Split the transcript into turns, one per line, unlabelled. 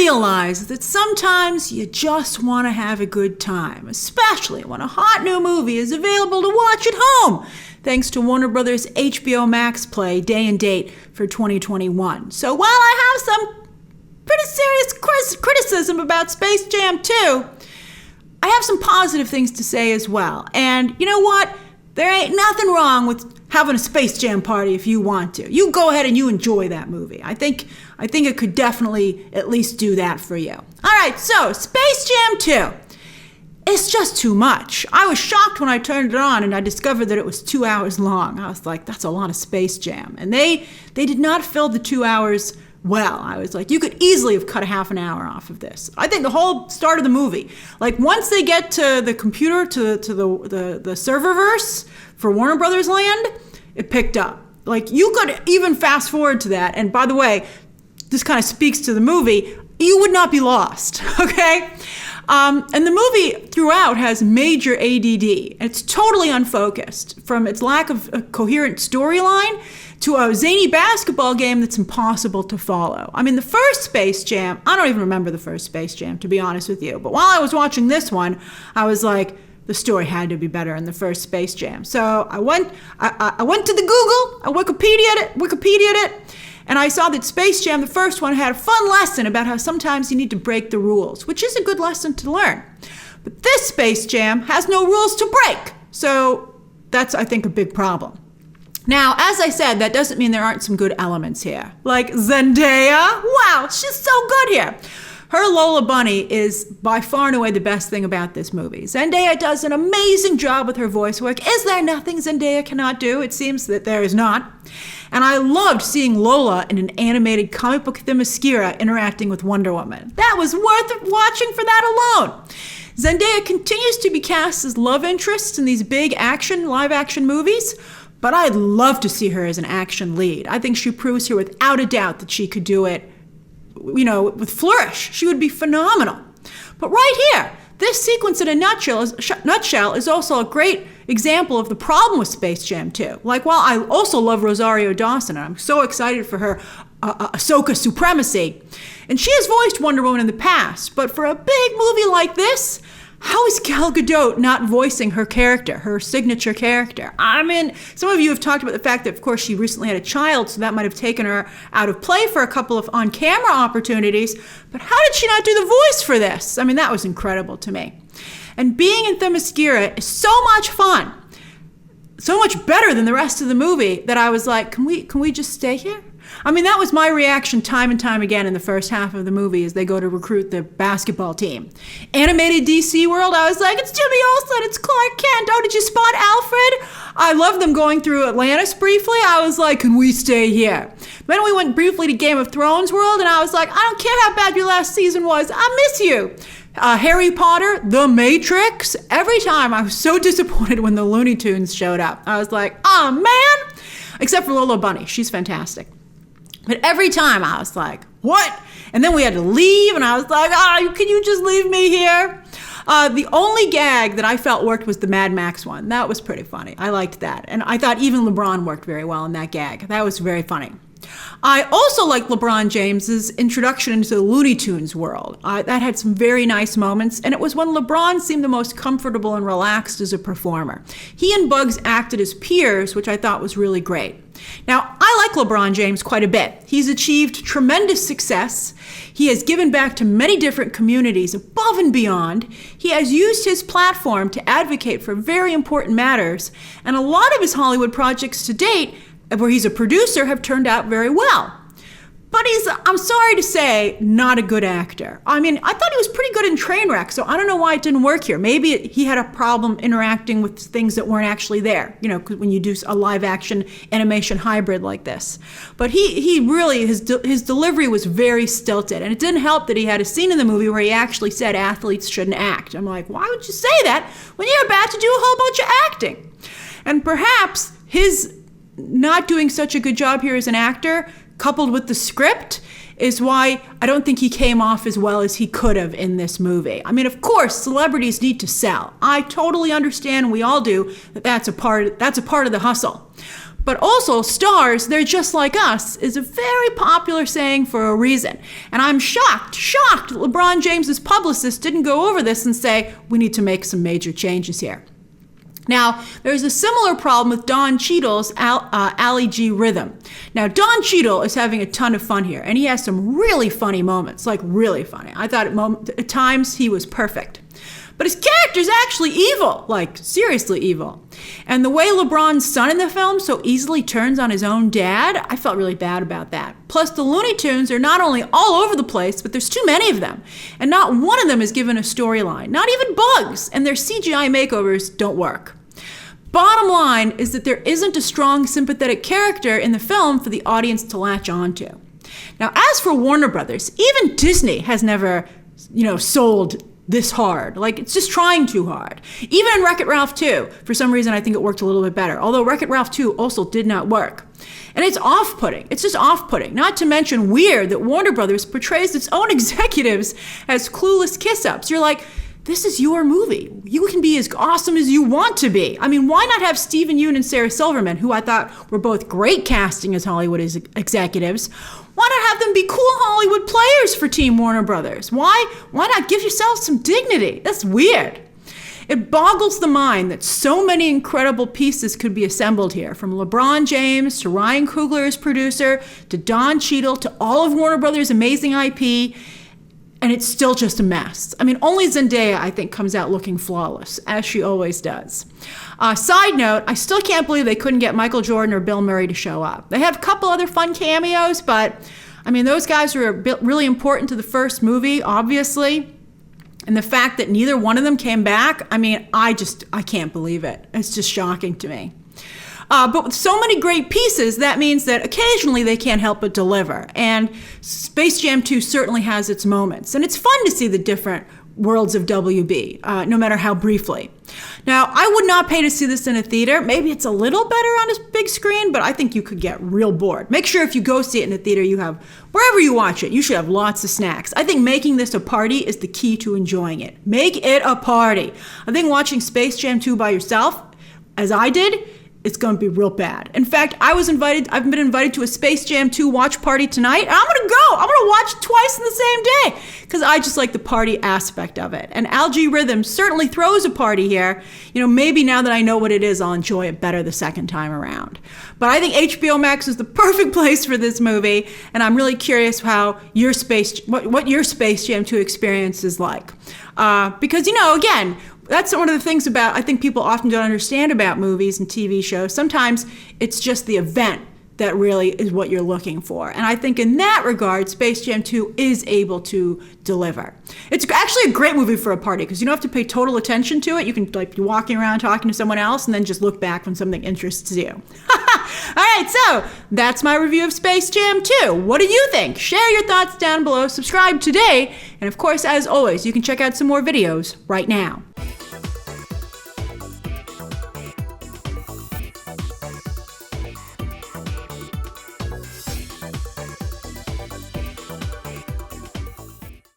realize that sometimes you just want to have a good time, especially when a hot new movie is available to watch at home, thanks to Warner Brothers' HBO Max play day and date for 2021. So while I have some pretty serious criticism about Space Jam 2, I have some positive things to say as well. And you know what? There ain't nothing wrong with having a Space Jam party if you want to. You go ahead and you enjoy that movie. I think it could definitely at least do that for you. All right, so Space Jam 2. It's just too much. I was shocked when I turned it on and I discovered that it was 2 hours long. I was like, that's a lot of Space Jam. And they did not fill the 2 hours well. I was like, you could easily have cut a half an hour off of this. I think the whole start of the movie, like once they get to the computer, to the serververse for Warner Brothers Land, it picked up. Like you could even fast forward to that. And by the way, this kind of speaks to the movie. You would not be lost, okay? And the movie throughout has major ADD. It's totally unfocused, from its lack of a coherent storyline to a zany basketball game that's impossible to follow. I mean, the first Space Jam, I don't even remember the first Space Jam, to be honest with you. But while I was watching this one, I was like, the story had to be better in the first Space Jam. So I went to the Google, I Wikipedia'd it, and I saw that Space Jam, the first one, had a fun lesson about how sometimes you need to break the rules, which is a good lesson to learn. But this Space Jam has no rules to break. So that's, I think, a big problem. Now, as I said, that doesn't mean there aren't some good elements here. Like Zendaya, wow, she's so good here. Her Lola Bunny is by far and away the best thing about this movie. Zendaya does an amazing job with her voice work. Is there nothing Zendaya cannot do? It seems that there is not. And I loved seeing Lola in an animated comic book Themyscira interacting with Wonder Woman. That was worth watching for that alone. Zendaya continues to be cast as love interest in these big live action movies, but I'd love to see her as an action lead. I think she proves here without a doubt that she could do it, with flourish. She would be phenomenal. But right here, this sequence in a nutshell is also a great example of the problem with Space Jam 2. Like, while I also love Rosario Dawson, and I'm so excited for her Ahsoka supremacy, and she has voiced Wonder Woman in the past, but for a big movie like this, how is Gal Gadot not voicing her character, her signature character? I mean, some of you have talked about the fact that, of course, she recently had a child, so that might have taken her out of play for a couple of on-camera opportunities. But how did she not do the voice for this? I mean, that was incredible to me. And being in Themyscira is so much fun, so much better than the rest of the movie, that I was like, can we just stay here? I mean, that was my reaction time and time again in the first half of the movie as they go to recruit the basketball team. Animated DC World, I was like, it's Jimmy Olsen, it's Clark Kent. Oh, did you spot Alfred? I loved them going through Atlantis briefly. I was like, can we stay here? Then we went briefly to Game of Thrones World, and I was like, I don't care how bad your last season was. I miss you. Harry Potter, The Matrix. Every time I was so disappointed when the Looney Tunes showed up. I was like, oh man. Except for Lola Bunny. She's fantastic. But every time I was like, what? And then we had to leave, and I was like, can you just leave me here? The only gag that I felt worked was the Mad Max one. That was pretty funny. I liked that. And I thought even LeBron worked very well in that gag. That was very funny. I also liked LeBron James's introduction into the Looney Tunes world. That had some very nice moments, and it was when LeBron seemed the most comfortable and relaxed as a performer. He and Bugs acted as peers, which I thought was really great. Now, I like LeBron James quite a bit. He's achieved tremendous success. He has given back to many different communities above and beyond. He has used his platform to advocate for very important matters, and a lot of his Hollywood projects to date, where he's a producer, have turned out very well. But he's, I'm sorry to say, not a good actor. I mean, I thought he was pretty good in Trainwreck, so I don't know why it didn't work here. Maybe he had a problem interacting with things that weren't actually there, when you do a live action animation hybrid like this. But he really, his delivery was very stilted, and it didn't help that he had a scene in the movie where he actually said athletes shouldn't act. I'm like, why would you say that when you're about to do a whole bunch of acting? And perhaps his not doing such a good job here as an actor, coupled with the script, is why I don't think he came off as well as he could have in this movie. I mean, of course, celebrities need to sell. I totally understand, we all do, that's a part of the hustle. But also, stars, they're just like us, is a very popular saying for a reason. And I'm shocked that LeBron James's publicist didn't go over this and say, we need to make some major changes here. Now, there's a similar problem with Don Cheadle's Ali G Rhythm. Now, Don Cheadle is having a ton of fun here, and he has some really funny moments, like really funny. I thought at times he was perfect. But his character's actually evil, like seriously evil. And the way LeBron's son in the film so easily turns on his own dad, I felt really bad about that. Plus, the Looney Tunes are not only all over the place, but there's too many of them. And not one of them is given a storyline, not even Bugs, and their CGI makeovers don't work. Bottom line is that there isn't a strong sympathetic character in the film for the audience to latch onto. Now, as for Warner Brothers, even Disney has never, sold this hard. Like, it's just trying too hard. Even in Wreck-It Ralph 2, for some reason, I think it worked a little bit better. Although Wreck-It Ralph 2 also did not work. And it's off-putting. It's just off-putting. Not to mention weird that Warner Brothers portrays its own executives as clueless kiss-ups. You're like, this is your movie. You can be as awesome as you want to be. I mean, why not have Stephen Yeun and Sarah Silverman, who I thought were both great casting as Hollywood executives? Why not have them be cool Hollywood players for Team Warner Brothers? Why not give yourself some dignity? That's weird. It boggles the mind that so many incredible pieces could be assembled here, from LeBron James to Ryan Coogler as producer, to Don Cheadle, to all of Warner Brothers' amazing IP, and it's still just a mess. I mean, only Zendaya, I think, comes out looking flawless, as she always does. Side note, I still can't believe they couldn't get Michael Jordan or Bill Murray to show up. They have a couple other fun cameos, but, I mean, those guys were really important to the first movie, obviously. And the fact that neither one of them came back, I mean, I can't believe it. It's just shocking to me. But with so many great pieces, that means that occasionally they can't help but deliver. And Space Jam 2 certainly has its moments. And it's fun to see the different worlds of WB, no matter how briefly. Now, I would not pay to see this in a theater. Maybe it's a little better on a big screen, but I think you could get real bored. Make sure if you go see it in a theater, wherever you watch it, you should have lots of snacks. I think making this a party is the key to enjoying it. Make it a party. I think watching Space Jam 2 by yourself, as I did, it's going to be real bad. In fact, I've been invited to a Space Jam 2 watch party tonight, and I'm going to go. I'm going to watch it twice in the same day because I just like the party aspect of it. And Algae Rhythm certainly throws a party here. Maybe now that I know what it is, I'll enjoy it better the second time around. But I think HBO Max is the perfect place for this movie, and I'm really curious how what your Space Jam 2 experience is like. Because, again, that's one of the things I think people often don't understand about movies and TV shows. Sometimes it's just the event that really is what you're looking for. And I think in that regard, Space Jam 2 is able to deliver. It's actually a great movie for a party because you don't have to pay total attention to it. You can be walking around talking to someone else and then just look back when something interests you. All right, so that's my review of Space Jam 2. What do you think? Share your thoughts down below. Subscribe today. And of course, as always, you can check out some more videos right now.